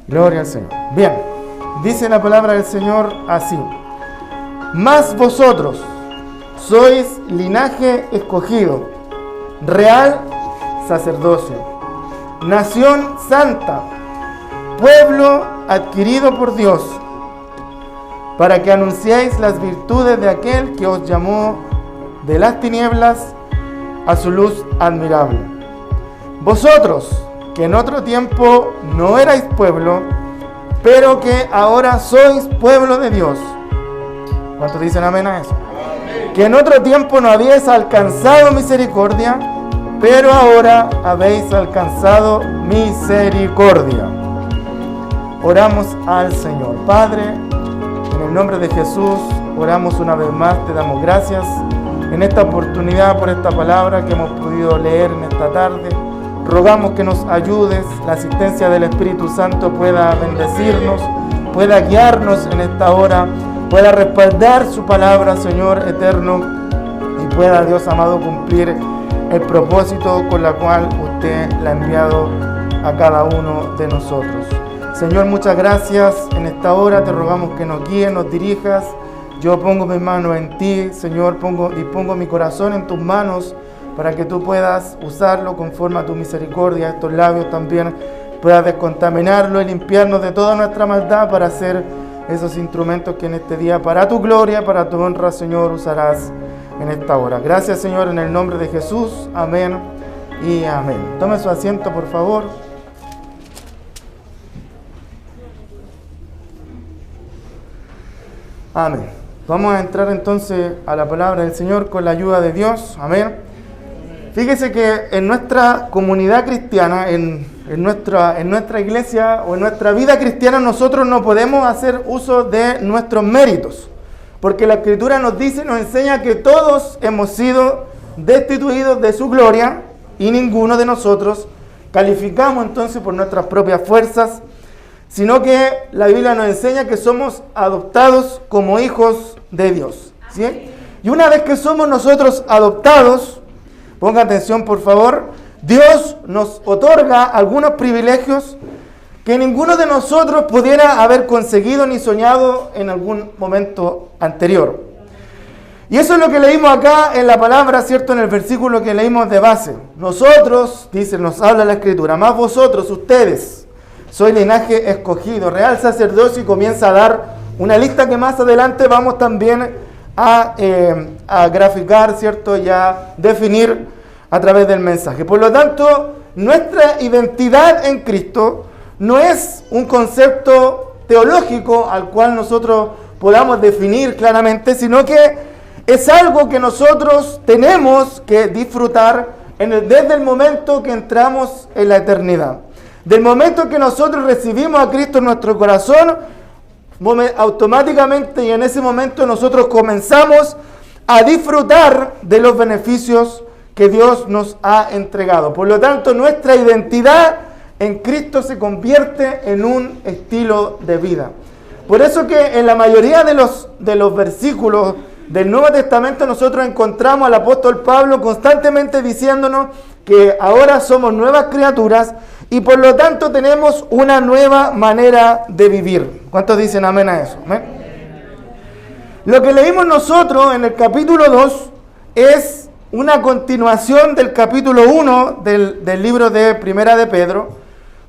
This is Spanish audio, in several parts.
Gloria al Señor. Bien, dice la palabra del Señor así: mas vosotros sois linaje escogido, real sacerdocio, nación santa, pueblo adquirido por Dios, para que anunciéis las virtudes de aquel que os llamó de las tinieblas a su luz admirable. Vosotros, que en otro tiempo no erais pueblo, pero que ahora sois pueblo de Dios. ¿Cuántos dicen amén a eso? Amén. Que en otro tiempo no habíais alcanzado misericordia, pero ahora habéis alcanzado misericordia. Oramos al Señor. Padre, en el nombre de Jesús, oramos una vez más, te damos gracias en esta oportunidad por esta palabra que hemos podido leer en esta tarde. Rogamos que nos ayudes, la asistencia del Espíritu Santo pueda bendecirnos, pueda guiarnos en esta hora, pueda respaldar su palabra, Señor eterno, y pueda, Dios amado, cumplir el propósito con la cual usted la ha enviado a cada uno de nosotros. Señor, muchas gracias en esta hora, te rogamos que nos guíes, nos dirijas. Yo pongo mis manos en ti, Señor, pongo mi corazón en tus manos, para que tú puedas usarlo conforme a tu misericordia. Estos labios también puedas descontaminarlo y limpiarnos de toda nuestra maldad para hacer esos instrumentos que en este día, para tu gloria, para tu honra, Señor, usarás en esta hora. Gracias, Señor, en el nombre de Jesús. Amén y amén. Tome su asiento, por favor. Amén. Vamos a entrar entonces a la palabra del Señor con la ayuda de Dios. Amén. Fíjese que en nuestra comunidad cristiana, en nuestra iglesia o en nuestra vida cristiana, nosotros no podemos hacer uso de nuestros méritos, porque la Escritura nos dice, nos enseña que todos hemos sido destituidos de su gloria y ninguno de nosotros calificamos entonces por nuestras propias fuerzas, sino que la Biblia nos enseña que somos adoptados como hijos de Dios, ¿sí? Y una vez que somos nosotros adoptados, ponga atención por favor, Dios nos otorga algunos privilegios que ninguno de nosotros pudiera haber conseguido ni soñado en algún momento anterior. Y eso es lo que leímos acá en la palabra, ¿cierto? En el versículo que leímos de base. Nosotros, dice, nos habla la Escritura, más vosotros, ustedes, soy linaje escogido, real sacerdocio, y comienza a dar una lista que más adelante vamos también a graficar, ¿cierto? Y a definir a través del mensaje. Por lo tanto, nuestra identidad en Cristo no es un concepto teológico al cual nosotros podamos definir claramente, sino que es algo que nosotros tenemos que disfrutar desde el momento que entramos en la eternidad. Del momento que nosotros recibimos a Cristo en nuestro corazón, automáticamente y en ese momento nosotros comenzamos a disfrutar de los beneficios que Dios nos ha entregado. Por lo tanto, nuestra identidad en Cristo se convierte en un estilo de vida. Por eso que en la mayoría de los versículos del Nuevo Testamento nosotros encontramos al apóstol Pablo constantemente diciéndonos que ahora somos nuevas criaturas y por lo tanto tenemos una nueva manera de vivir. ¿Cuántos dicen amén a eso? ¿Amén? Lo que leímos nosotros en el capítulo 2 es una continuación del capítulo 1 del libro de Primera de Pedro,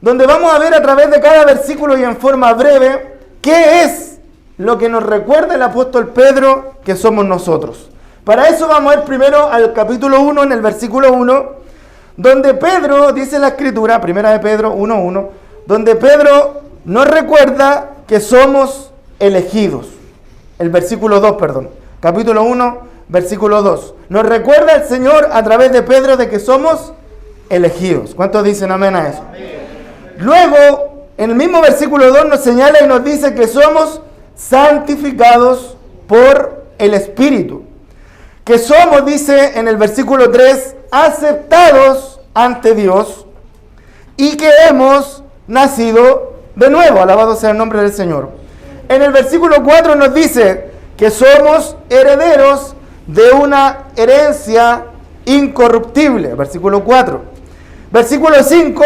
donde vamos a ver a través de cada versículo y en forma breve qué es lo que nos recuerda el apóstol Pedro que somos nosotros. Para eso vamos a ir primero al capítulo 1, en el versículo 1, donde Pedro, dice la Escritura, Primera de Pedro 1:1, donde Pedro nos recuerda que somos elegidos. El versículo 2, perdón. Capítulo 1, versículo 2. Nos recuerda el Señor a través de Pedro de que somos elegidos. ¿Cuántos dicen amén a eso? Amén. Luego, en el mismo versículo 2 nos señala y nos dice que somos santificados por el Espíritu. Que somos, dice en el versículo 3, aceptados ante Dios y que hemos nacido de nuevo. Alabado sea el nombre del Señor. En el versículo 4 nos dice que somos herederos de una herencia incorruptible. Versículo 4. Versículo 5,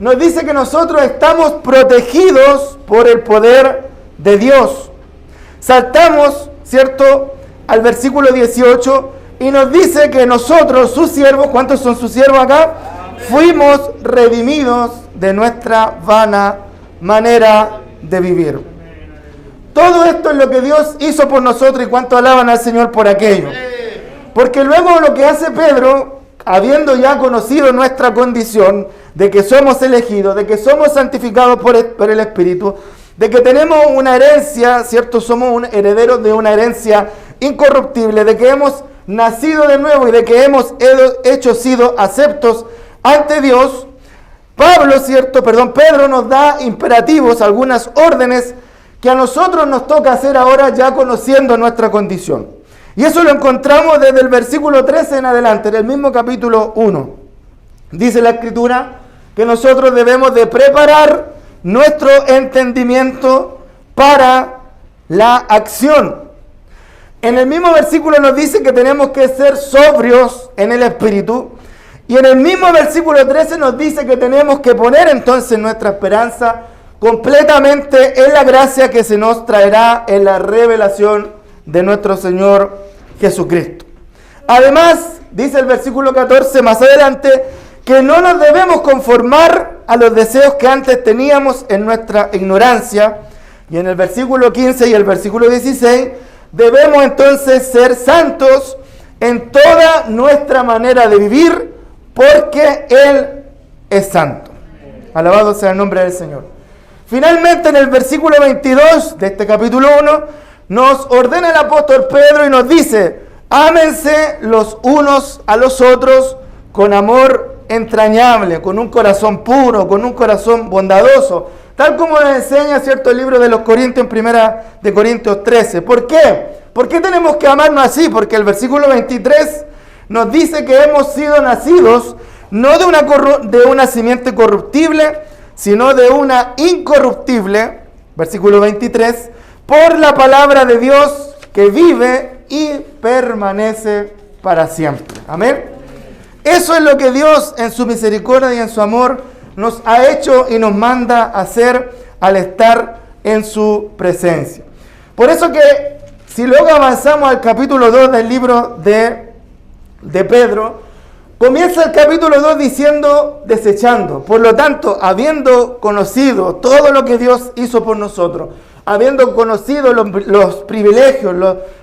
nos dice que nosotros estamos protegidos por el poder de Dios. Saltamos, ¿cierto?, al versículo 18 y nos dice que nosotros, sus siervos, ¿cuántos son sus siervos acá? Fuimos redimidos de nuestra vana manera de vivir. Todo esto es lo que Dios hizo por nosotros, y cuánto alaban al Señor por aquello. Porque luego lo que hace Pedro, habiendo ya conocido nuestra condición, de que somos elegidos, de que somos santificados por el Espíritu, de que tenemos una herencia, ¿cierto? Somos herederos de una herencia incorruptible, de que hemos nacido de nuevo y de que hemos sido aceptos ante Dios. Pedro nos da imperativos, algunas órdenes que a nosotros nos toca hacer ahora ya conociendo nuestra condición. Y eso lo encontramos desde el versículo 13 en adelante, en el mismo capítulo 1. Dice la Escritura que nosotros debemos de preparar nuestro entendimiento para la acción. En el mismo versículo nos dice que tenemos que ser sobrios en el espíritu. Y en el mismo versículo 13 nos dice que tenemos que poner entonces nuestra esperanza completamente en la gracia que se nos traerá en la revelación de nuestro Señor Jesucristo. Además, dice el versículo 14 más adelante, que no nos debemos conformar a los deseos que antes teníamos en nuestra ignorancia. Y en el versículo 15 y el versículo 16, debemos entonces ser santos en toda nuestra manera de vivir, porque Él es santo. Alabado sea el nombre del Señor. Finalmente, en el versículo 22 de este capítulo 1, nos ordena el apóstol Pedro y nos dice: ámense los unos a los otros con amor entrañable, con un corazón puro, con un corazón bondadoso, tal como nos enseña, ¿cierto?, el libro de los Corintios en Primera de Corintios 13. ¿Por qué? ¿Por qué tenemos que amarnos así? Porque el versículo 23 nos dice que hemos sido nacidos no de una simiente corruptible, sino de una incorruptible, versículo 23, por la palabra de Dios que vive y permanece para siempre. Amén. Eso es lo que Dios en su misericordia y en su amor nos ha hecho y nos manda a hacer al estar en su presencia. Por eso que si luego avanzamos al capítulo 2 del libro de Pedro, comienza el capítulo 2 diciendo desechando. Por lo tanto, habiendo conocido todo lo que Dios hizo por nosotros, habiendo conocido los privilegios,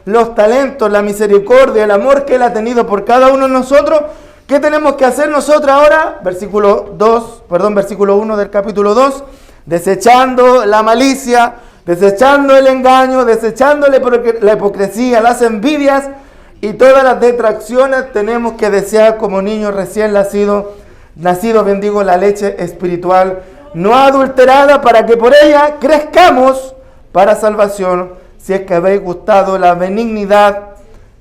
los talentos, la misericordia, el amor que Él ha tenido por cada uno de nosotros, ¿qué tenemos que hacer nosotros ahora? Versículo 1 del capítulo 2, desechando la malicia, desechando el engaño, desechando la hipocresía, las envidias y todas las detracciones, tenemos que desear como niños recién nacidos, bendigo la leche espiritual no adulterada, para que por ella crezcamos para salvación, si es que habéis gustado la benignidad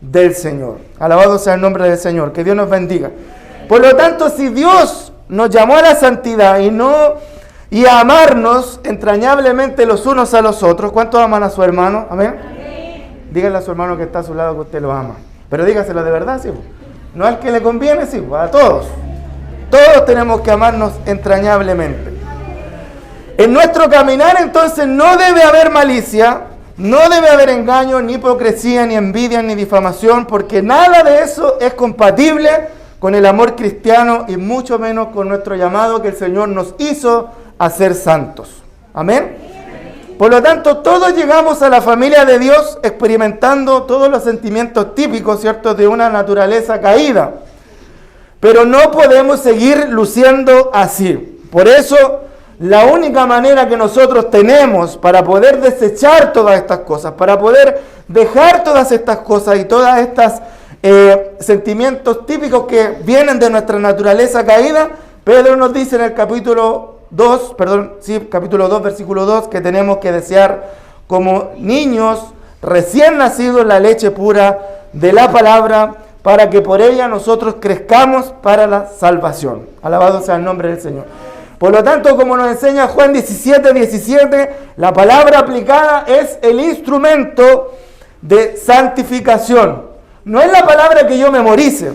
del Señor. Alabado sea el nombre del Señor, que Dios nos bendiga. Por lo tanto, si Dios nos llamó a la santidad y a amarnos entrañablemente los unos a los otros, ¿cuántos aman a su hermano? Amén. Díganle a su hermano que está a su lado que usted lo ama. Pero dígaselo de verdad, sí. No al que le conviene, sí, a todos. Todos tenemos que amarnos entrañablemente. En nuestro caminar, entonces, no debe haber malicia, no debe haber engaño, ni hipocresía, ni envidia, ni difamación, porque nada de eso es compatible con el amor cristiano y mucho menos con nuestro llamado que el Señor nos hizo a ser santos. Amén. Por lo tanto, todos llegamos a la familia de Dios experimentando todos los sentimientos típicos, ¿cierto?, de una naturaleza caída. Pero no podemos seguir luciendo así. Por eso, la única manera que nosotros tenemos para poder desechar todas estas cosas, para poder dejar todas estas cosas y todas estas sentimientos típicos que vienen de nuestra naturaleza caída, Pedro nos dice en el capítulo 2, versículo 2, que tenemos que desear como niños recién nacidos la leche pura de la palabra, para que por ella nosotros crezcamos para la salvación. Alabado sea el nombre del Señor. Por lo tanto, como nos enseña Juan 17, la palabra aplicada es el instrumento de santificación. No es la palabra que yo memorice,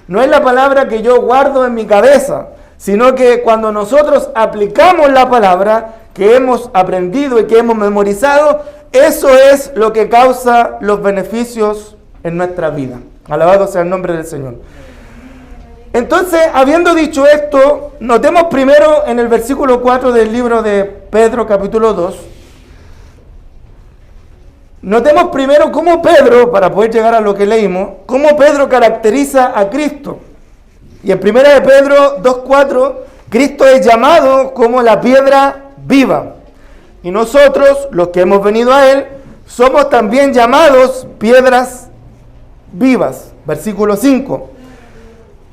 no es la palabra que yo guardo en mi cabeza, sino que cuando nosotros aplicamos la palabra que hemos aprendido y que hemos memorizado, eso es lo que causa los beneficios en nuestra vida. Alabado sea el nombre del Señor. Entonces, habiendo dicho esto, notemos primero en el versículo 4 del libro de Pedro, capítulo 2. Notemos primero cómo Pedro, para poder llegar a lo que leímos, cómo Pedro caracteriza a Cristo. Y en 1 de Pedro 2:4, Cristo es llamado como la piedra viva. Y nosotros, los que hemos venido a Él, somos también llamados piedras vivas. Versículo 5.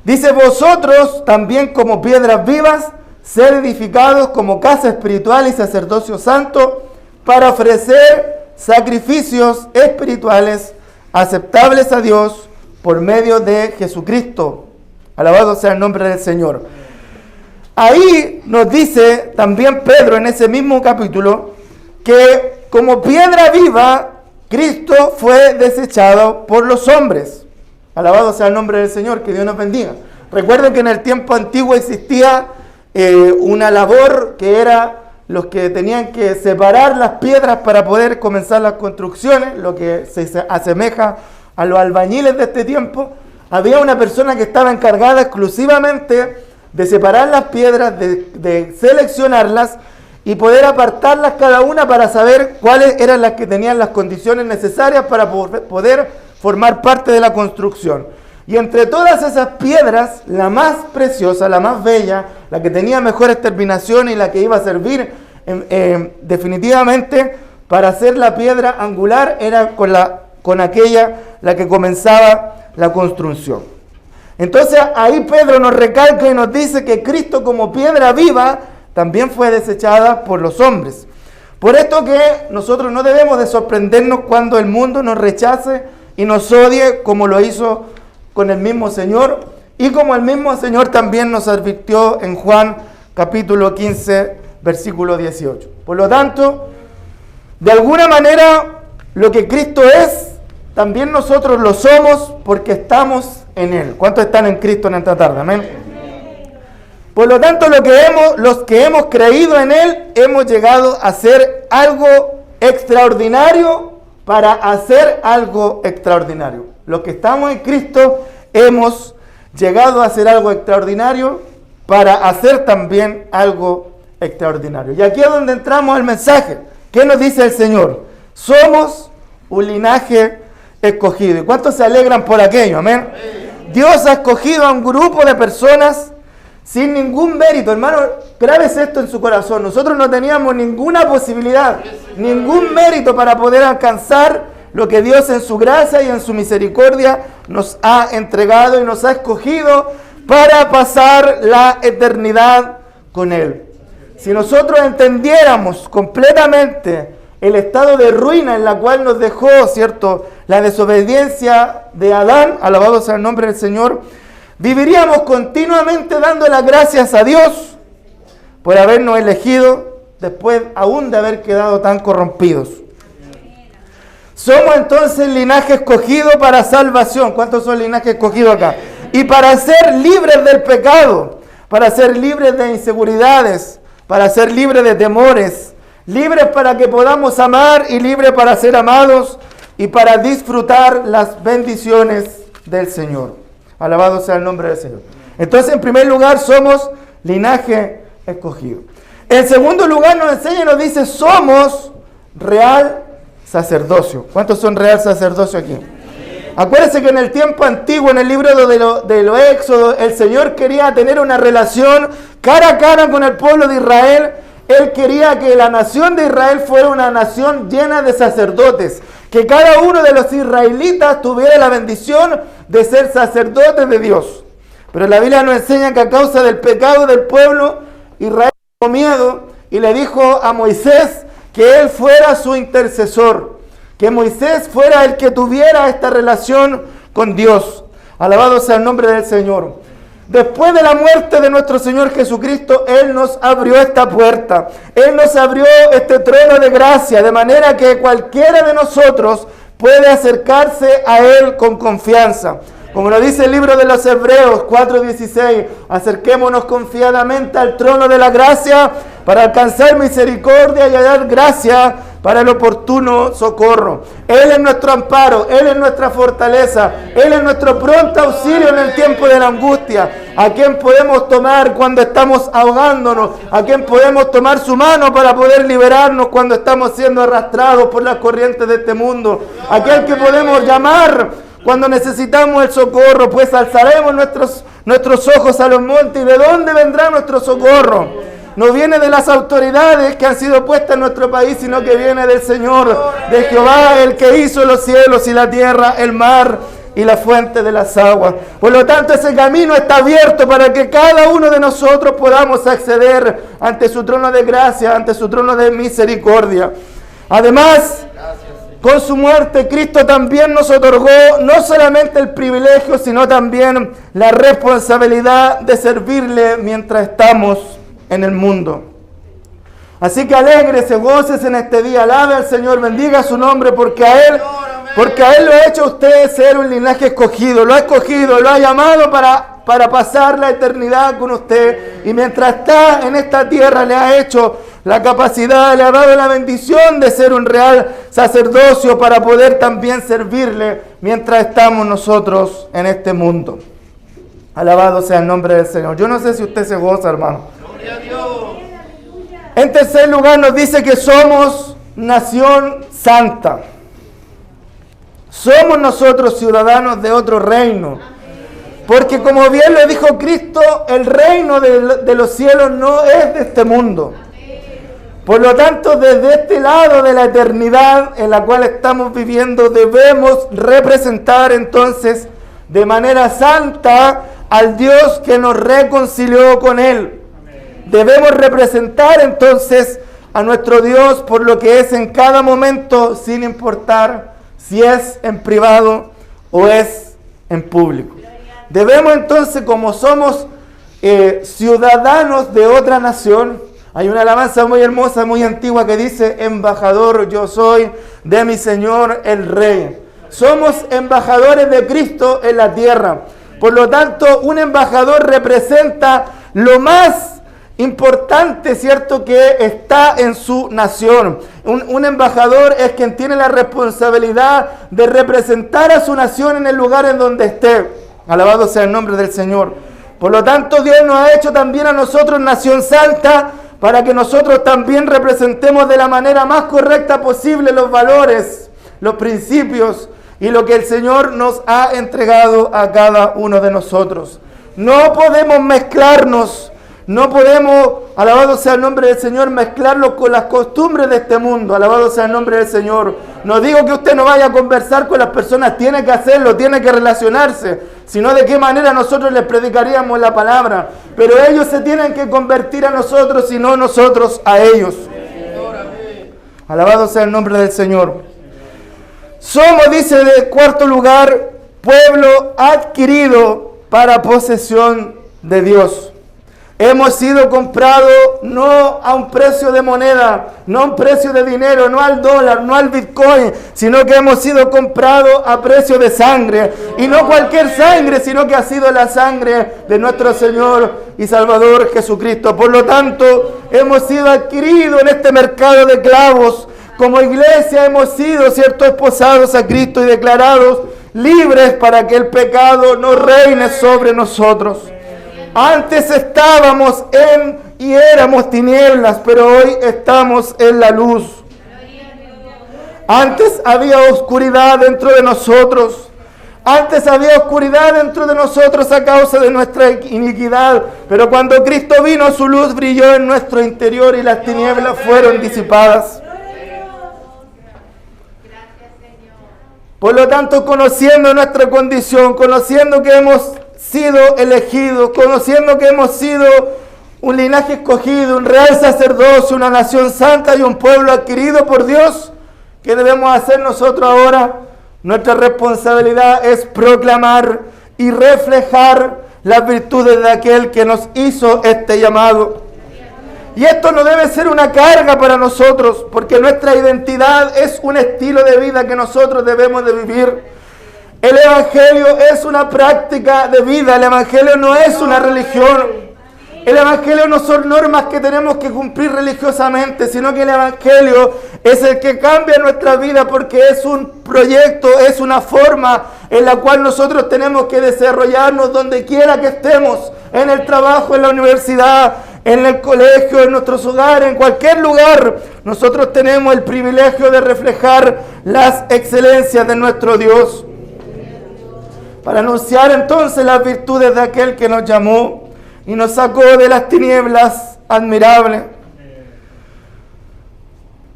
Dice, vosotros también como piedras vivas, ser edificados como casa espiritual y sacerdocio santo, para ofrecer sacrificios espirituales aceptables a Dios por medio de Jesucristo. Alabado sea el nombre del Señor. Ahí nos dice también Pedro en ese mismo capítulo que como piedra viva Cristo fue desechado por los hombres. Alabado sea el nombre del Señor, que Dios nos bendiga. Recuerden que en el tiempo antiguo existía una labor que era los que tenían que separar las piedras para poder comenzar las construcciones, lo que se asemeja a los albañiles de este tiempo. Había una persona que estaba encargada exclusivamente de separar las piedras, de seleccionarlas y poder apartarlas cada una para saber cuáles eran las que tenían las condiciones necesarias para poder formar parte de la construcción. Y entre todas esas piedras, la más preciosa, la más bella, la que tenía mejores terminaciones y la que iba a servir definitivamente para hacer la piedra angular, era con aquella la que comenzaba la construcción. Entonces ahí Pedro nos recalca y nos dice que Cristo como piedra viva también fue desechada por los hombres. Por esto que nosotros no debemos de sorprendernos cuando el mundo nos rechace y nos odie, como lo hizo con el mismo Señor, y como el mismo Señor también nos advirtió en Juan capítulo 15, versículo 18. Por lo tanto, de alguna manera, lo que Cristo es, también nosotros lo somos porque estamos en Él. ¿Cuántos están en Cristo en esta tarde? Amén. Por lo tanto, los que hemos creído en Él, hemos llegado a hacer algo extraordinario para hacer algo extraordinario. Los que estamos en Cristo hemos llegado a hacer algo extraordinario para hacer también algo extraordinario. Y aquí es donde entramos al mensaje. ¿Qué nos dice el Señor? Somos un linaje escogido. ¿Y cuántos se alegran por aquello? Amén. Dios ha escogido a un grupo de personas sin ningún mérito. Hermano, grábese esto en su corazón. Nosotros no teníamos ninguna posibilidad, ningún mérito para poder alcanzar lo que Dios en su gracia y en su misericordia nos ha entregado y nos ha escogido para pasar la eternidad con Él. Si nosotros entendiéramos completamente el estado de ruina en la cual nos dejó, ¿cierto?, la desobediencia de Adán, alabado sea el nombre del Señor, viviríamos continuamente dando las gracias a Dios por habernos elegido después aún de haber quedado tan corrompidos. Somos entonces linaje escogido para salvación. ¿Cuántos son linaje escogido acá? Y para ser libres del pecado, para ser libres de inseguridades, para ser libres de temores, libres para que podamos amar y libres para ser amados y para disfrutar las bendiciones del Señor. Alabado sea el nombre del Señor. Entonces, en primer lugar, somos linaje escogido. En segundo lugar, nos enseña y nos dice, somos real sacerdocio. ¿Cuántos son real sacerdocio aquí? Acuérdense que en el tiempo antiguo, en el libro de los Éxodos, el Señor quería tener una relación cara a cara con el pueblo de Israel. Él quería que la nación de Israel fuera una nación llena de sacerdotes, que cada uno de los israelitas tuviera la bendición de ser sacerdotes de Dios. Pero la Biblia nos enseña que a causa del pecado del pueblo, Israel tuvo miedo y le dijo a Moisés que él fuera su intercesor, que Moisés fuera el que tuviera esta relación con Dios. Alabado sea el nombre del Señor. Después de la muerte de nuestro Señor Jesucristo, Él nos abrió esta puerta. Él nos abrió este trono de gracia, de manera que cualquiera de nosotros puede acercarse a Él con confianza. Como lo dice el libro de los Hebreos 4:16, acerquémonos confiadamente al trono de la gracia para alcanzar misericordia y hallar gracia para el oportuno socorro. Él es nuestro amparo, Él es nuestra fortaleza, Él es nuestro pronto auxilio en el tiempo de la angustia. A quien podemos tomar cuando estamos ahogándonos, a quien podemos tomar su mano para poder liberarnos cuando estamos siendo arrastrados por las corrientes de este mundo. Aquel que podemos llamar cuando necesitamos el socorro, pues alzaremos nuestros ojos a los montes. ¿Y de dónde vendrá nuestro socorro? No viene de las autoridades que han sido puestas en nuestro país, sino que viene del Señor, de Jehová, el que hizo los cielos y la tierra, el mar y la fuente de las aguas. Por lo tanto, ese camino está abierto para que cada uno de nosotros podamos acceder ante su trono de gracia, ante su trono de misericordia. Además, con su muerte, Cristo también nos otorgó no solamente el privilegio, sino también la responsabilidad de servirle mientras estamos en el mundo. Así que alégrese, gócese en este día, alabe al Señor, bendiga su nombre, porque a Él lo ha hecho a usted ser un linaje escogido, lo ha escogido, lo ha llamado para pasar la eternidad con usted. Y mientras está en esta tierra le ha hecho la capacidad, le ha dado la bendición de ser un real sacerdocio para poder también servirle mientras estamos nosotros en este mundo. Alabado sea el nombre del Señor. Yo no sé si usted se goza, hermano. Gloria a Dios. En tercer lugar nos dice que somos nación santa. Somos nosotros ciudadanos de otro reino. Porque como bien lo dijo Cristo, el reino de los cielos no es de este mundo. Por lo tanto, desde este lado de la eternidad en la cual estamos viviendo, debemos representar entonces de manera santa al Dios que nos reconcilió con Él. Debemos representar entonces a nuestro Dios por lo que es en cada momento, sin importar si es en privado o es en público. Debemos entonces, como somos ciudadanos de otra nación, hay una alabanza muy hermosa, muy antigua que dice: embajador yo soy de mi Señor el Rey. Somos embajadores de Cristo en la tierra. Por lo tanto, un embajador representa lo más importante, ¿cierto?, que está en su nación. Un embajador es quien tiene la responsabilidad de representar a su nación en el lugar en donde esté. Alabado sea el nombre del Señor. Por lo tanto, Dios nos ha hecho también a nosotros nación santa, para que nosotros también representemos de la manera más correcta posible los valores, los principios y lo que el Señor nos ha entregado a cada uno de nosotros. No podemos mezclarnos, no podemos, alabado sea el nombre del Señor, mezclarnos con las costumbres de este mundo. Alabado sea el nombre del Señor. No digo que usted no vaya a conversar con las personas, tiene que hacerlo, tiene que relacionarse, sino de qué manera nosotros les predicaríamos la palabra. Pero ellos se tienen que convertir a nosotros y no nosotros a ellos. Alabado sea el nombre del Señor. Somos, dice de cuarto lugar, pueblo adquirido para posesión de Dios. Hemos sido comprados no a un precio de moneda, no a un precio de dinero, no al dólar, no al bitcoin, sino que hemos sido comprados a precio de sangre. Y no cualquier sangre, sino que ha sido la sangre de nuestro Señor y Salvador Jesucristo. Por lo tanto, hemos sido adquiridos en este mercado de clavos. Como iglesia hemos sido, ¿cierto?, esposados a Cristo y declarados libres para que el pecado no reine sobre nosotros. Antes estábamos y éramos tinieblas, pero hoy estamos en la luz. Antes había oscuridad dentro de nosotros. Antes había oscuridad dentro de nosotros a causa de nuestra iniquidad. Pero cuando Cristo vino, su luz brilló en nuestro interior y las tinieblas fueron disipadas. Por lo tanto, conociendo nuestra condición, conociendo que hemos sido elegidos, conociendo que hemos sido un linaje escogido, un real sacerdocio, una nación santa y un pueblo adquirido por Dios, ¿qué debemos hacer nosotros ahora? Nuestra responsabilidad es proclamar y reflejar las virtudes de aquel que nos hizo este llamado. Y esto no debe ser una carga para nosotros, porque nuestra identidad es un estilo de vida que nosotros debemos de vivir. El Evangelio es una práctica de vida. El Evangelio no es una religión. El Evangelio no son normas que tenemos que cumplir religiosamente, sino que el Evangelio es el que cambia nuestra vida, porque es un proyecto, es una forma en la cual nosotros tenemos que desarrollarnos donde quiera que estemos, en el trabajo, en la universidad, en el colegio, en nuestros hogares, en cualquier lugar. Nosotros tenemos el privilegio de reflejar las excelencias de nuestro Dios, para anunciar entonces las virtudes de aquel que nos llamó y nos sacó de las tinieblas admirables.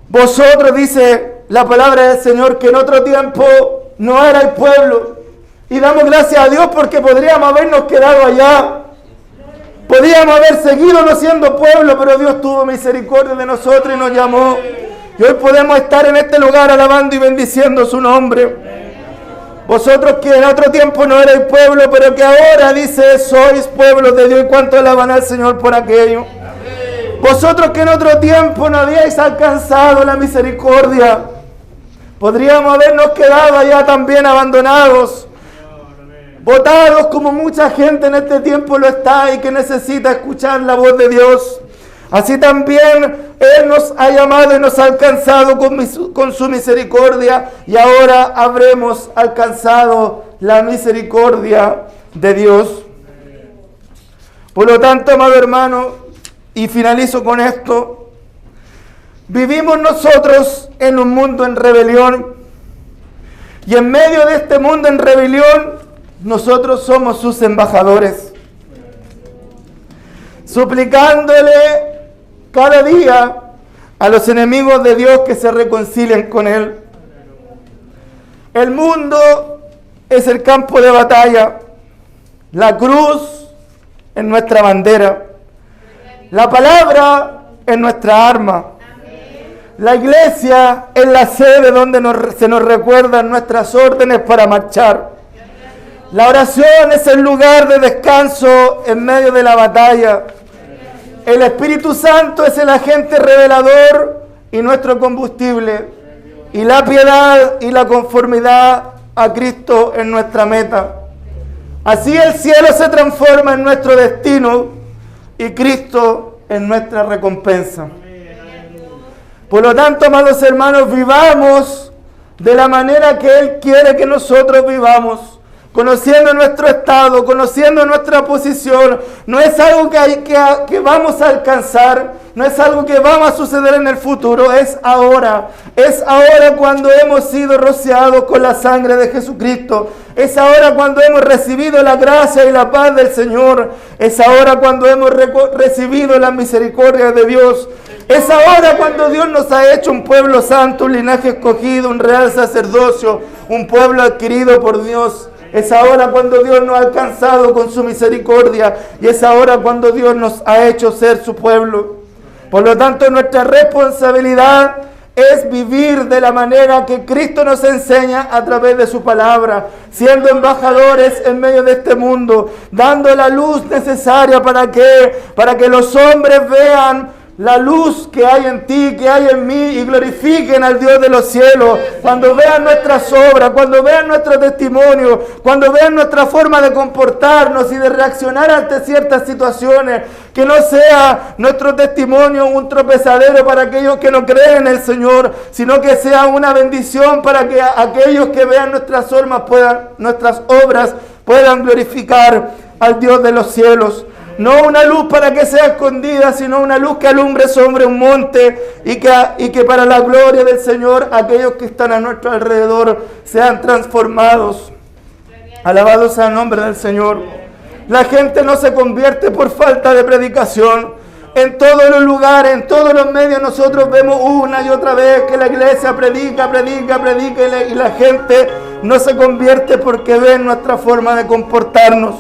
Vosotros, dice la palabra del Señor, que en otro tiempo no era el pueblo. Y damos gracias a Dios porque podríamos habernos quedado allá. Podríamos haber seguido no siendo pueblo, pero Dios tuvo misericordia de nosotros y nos llamó. Y hoy podemos estar en este lugar alabando y bendiciendo su nombre. Vosotros que en otro tiempo no erais pueblo, pero que ahora, dice, sois pueblo de Dios. Y cuánto alaban al Señor por aquello. Vosotros que en otro tiempo no habíais alcanzado la misericordia, podríamos habernos quedado allá también abandonados, botados como mucha gente en este tiempo lo está y que necesita escuchar la voz de Dios. Así también Él nos ha llamado y nos ha alcanzado con su misericordia, y ahora habremos alcanzado la misericordia de Dios. Por lo tanto, amado hermano, y finalizo con esto, vivimos nosotros en un mundo en rebelión, y en medio de este mundo en rebelión, nosotros somos sus embajadores, suplicándole cada día a los enemigos de Dios que se reconcilien con Él. El mundo es el campo de batalla. La cruz es nuestra bandera. La palabra es nuestra arma. La iglesia es la sede donde se nos recuerdan nuestras órdenes para marchar. La oración es el lugar de descanso en medio de la batalla. El Espíritu Santo es el agente revelador y nuestro combustible. Y la piedad y la conformidad a Cristo es nuestra meta. Así el cielo se transforma en nuestro destino y Cristo en nuestra recompensa. Por lo tanto, amados hermanos, vivamos de la manera que Él quiere que nosotros vivamos. Conociendo nuestro estado, conociendo nuestra posición. No es algo que vamos a alcanzar, no es algo que vamos a suceder en el futuro, es ahora. Es ahora cuando hemos sido rociados con la sangre de Jesucristo. Es ahora cuando hemos recibido la gracia y la paz del Señor. Es ahora cuando hemos recibido la misericordia de Dios. Es ahora cuando Dios nos ha hecho un pueblo santo, un linaje escogido, un real sacerdocio, un pueblo adquirido por Dios. Es ahora cuando Dios nos ha alcanzado con su misericordia, y es ahora cuando Dios nos ha hecho ser su pueblo. Por lo tanto, nuestra responsabilidad es vivir de la manera que Cristo nos enseña a través de su palabra, siendo embajadores en medio de este mundo, dando la luz necesaria para que los hombres vean la luz que hay en ti, que hay en mí, y glorifiquen al Dios de los cielos. Cuando vean nuestras obras, cuando vean nuestro testimonio, cuando vean nuestra forma de comportarnos y de reaccionar ante ciertas situaciones, que no sea nuestro testimonio un tropezadero para aquellos que no creen en el Señor, sino que sea una bendición para que aquellos que vean nuestras obras puedan glorificar al Dios de los cielos. No una luz para que sea escondida, sino una luz que alumbre sobre un monte, y que para la gloria del Señor aquellos que están a nuestro alrededor sean transformados. Alabados sea el nombre del Señor. La gente no se convierte por falta de predicación. En todos los lugares, en todos los medios, nosotros vemos una y otra vez que la iglesia predica, y la gente no se convierte porque ven nuestra forma de comportarnos.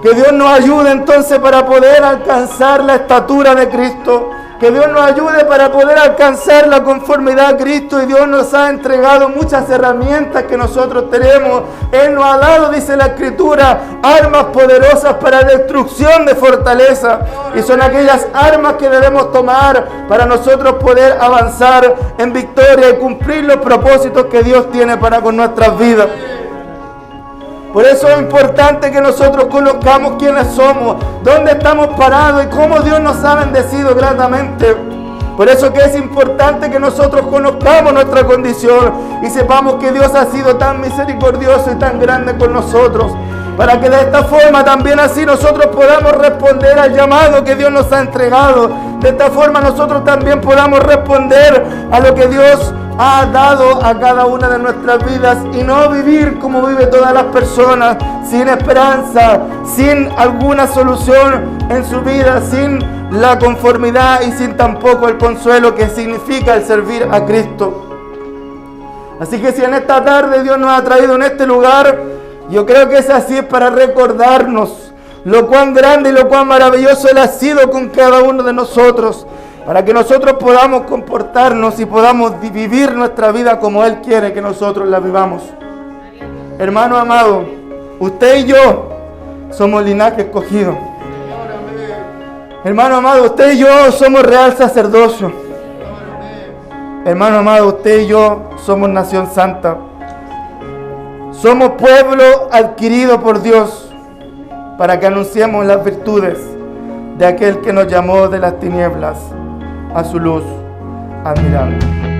Que Dios nos ayude entonces para poder alcanzar la estatura de Cristo. Que Dios nos ayude para poder alcanzar la conformidad a Cristo. Y Dios nos ha entregado muchas herramientas que nosotros tenemos. Él nos ha dado, dice la Escritura, armas poderosas para destrucción de fortaleza. Y son aquellas armas que debemos tomar para nosotros poder avanzar en victoria y cumplir los propósitos que Dios tiene para con nuestras vidas. Por eso es importante que nosotros conozcamos quiénes somos, dónde estamos parados y cómo Dios nos ha bendecido gratamente. Por eso que es importante que nosotros conozcamos nuestra condición y sepamos que Dios ha sido tan misericordioso y tan grande con nosotros, para que de esta forma también así nosotros podamos responder al llamado que Dios nos ha entregado. De esta forma nosotros también podamos responder a lo que Dios ha dado a cada una de nuestras vidas y no vivir como viven todas las personas, sin esperanza, sin alguna solución en su vida, sin la conformidad y sin tampoco el consuelo que significa el servir a Cristo. Así que si en esta tarde Dios nos ha traído en este lugar, yo creo que es así, es para recordarnos lo cuán grande y lo cuán maravilloso Él ha sido con cada uno de nosotros, para que nosotros podamos comportarnos y podamos vivir nuestra vida como Él quiere que nosotros la vivamos. Hermano amado, usted y yo somos linaje escogido. Hermano amado, usted y yo somos real sacerdocio. Hermano amado, usted y yo somos nación santa. Somos pueblo adquirido por Dios para que anunciemos las virtudes de aquel que nos llamó de las tinieblas a su luz admirable.